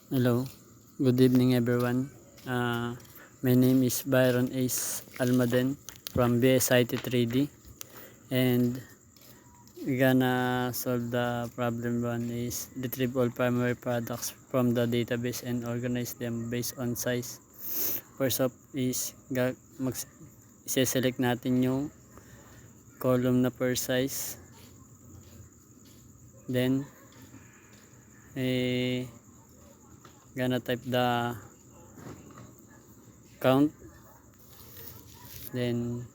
Hello, good evening everyone. My name is Byron Ace Almaden from BSIT 3D, and we're gonna solve the problem one is retrieve all primary products from the database and organize them based on size. First up is select natin yung column na per size. Then gonna type the count. Then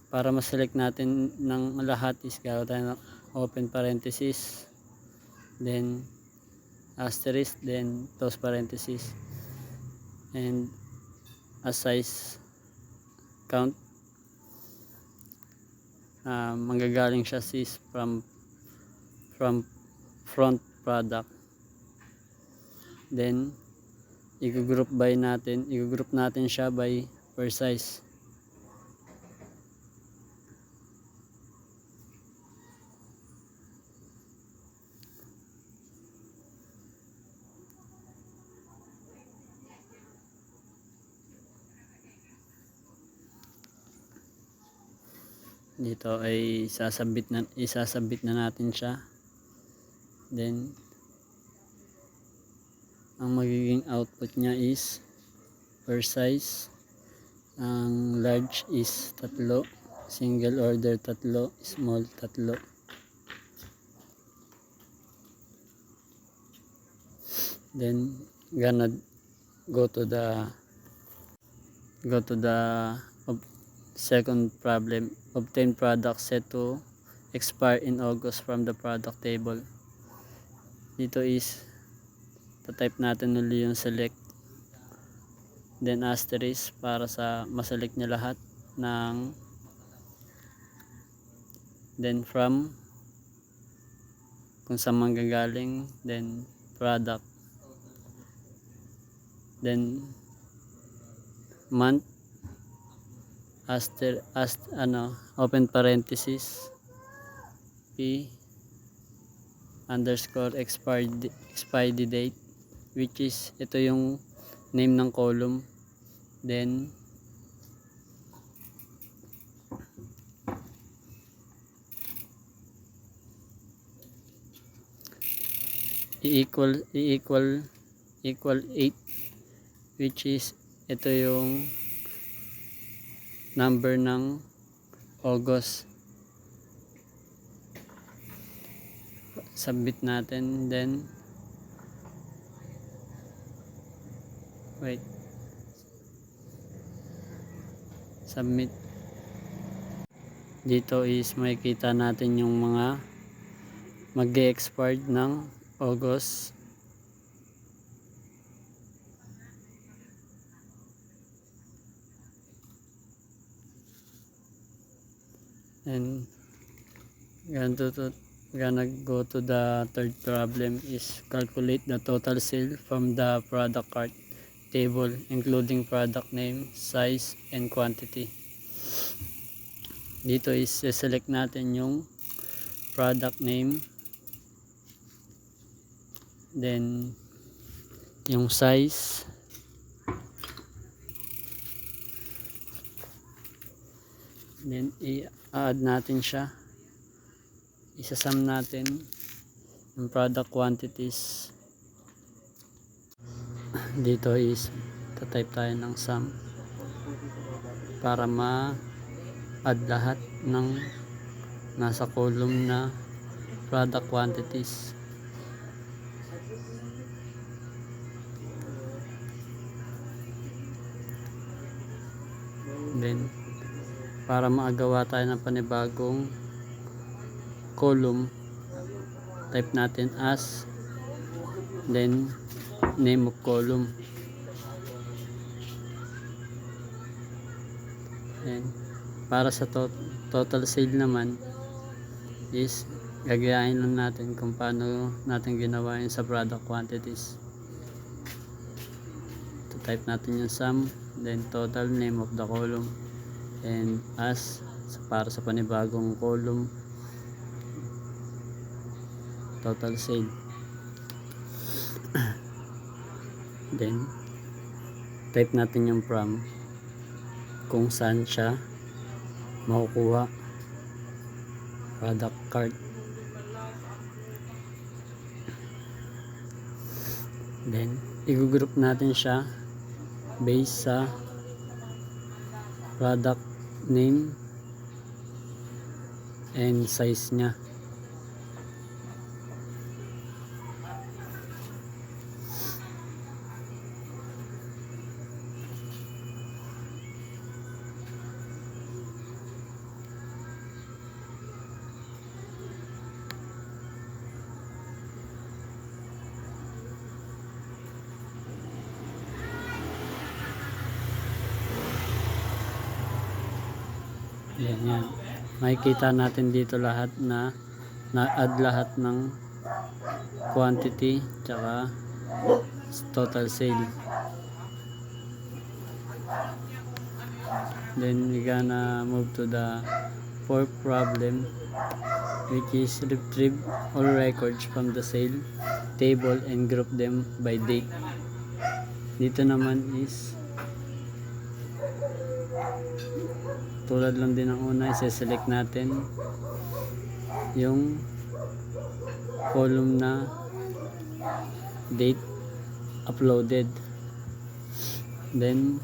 para ma-select natin ng lahat is gagawa tayo ng open parenthesis, then asterisk, then close parenthesis, and a size count. Manggagaling siya sis from front product. Then i-group natin siya by per size. Dito ay isasabit na natin siya. Then ang magiging output niya is per size. Ang large is 3, single order 3, small 3. Then gonna go to the second problem. Obtain product set to expire in August from the product table. Dito is type natin ulit yung select, then asterisk para sa maselect niya lahat ng, then from kung saan manggagaling, then product, then month, open parenthesis, P underscore expiry date, which is ito yung name ng column. Then equal 8, which is ito yung number ng August. Submit natin, then submit. Dito is makikita natin yung mga mag-expired ng August. And gonna go to the third problem is calculate the total sale from the product cart table including product name, size, and quantity. Dito is select natin yung product name, then yung size, then i-add natin siya, isasum natin yung product quantities. Dito is type tayo ng sum para ma-add lahat ng nasa column na product quantities. Then para maagawa tayo ng panibagong column, type natin as, then name of column, and para sa total sale naman is gagayahin lang natin kung paano natin ginawa yun sa product quantities. Type natin yung sum, then total, name of the column, and as para sa panibagong column, total sale. Then type natin yung from kung saan siya makukuha, product cart. Then i-group natin siya based sa product name and size nya. Yan. Makikita natin dito lahat na na-add lahat ng quantity tsaka total sale. Then we gonna move to the fourth problem, which is retrieve all records from the sale table and group them by date. Dito naman is tulad lang din ng una, i-select natin yung column na date uploaded. Then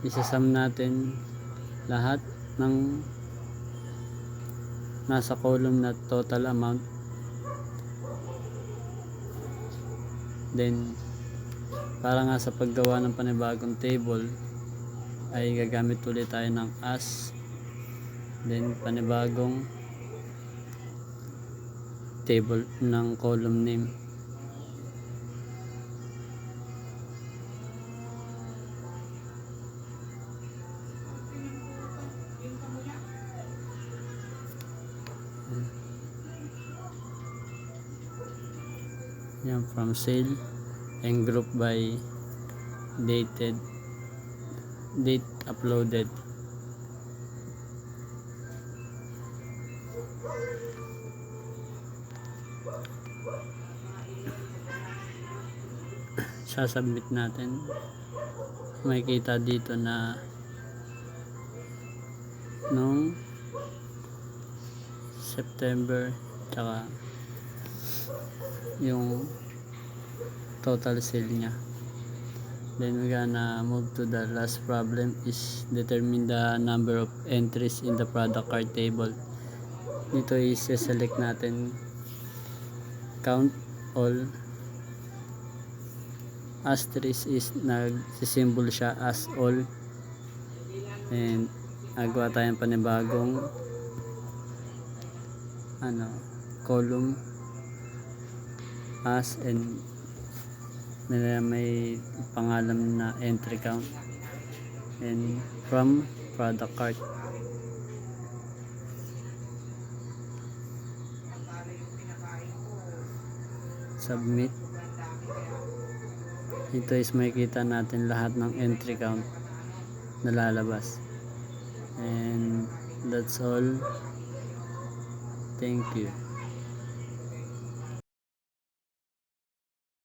isasum natin lahat ng nasa column na total amount. Then para nga sa paggawa ng panibagong table ay gagamit ulit tayo ng as, then panibagong table ng column name. Yan, from sale and group by date uploaded. Sasubmit natin. Makikita dito na nung September tsaka yung total sale nya. Then we're gonna move to the last problem, is determine the number of entries in the product cart table. Dito is select natin count all. Asterisk is nag-symbol siya as all, and agawa tayong panibagong column as, and may pangalan na entry count, and from product cart. Submit. Ito is makikita natin lahat ng entry count na lalabas. And that's all. Thank you.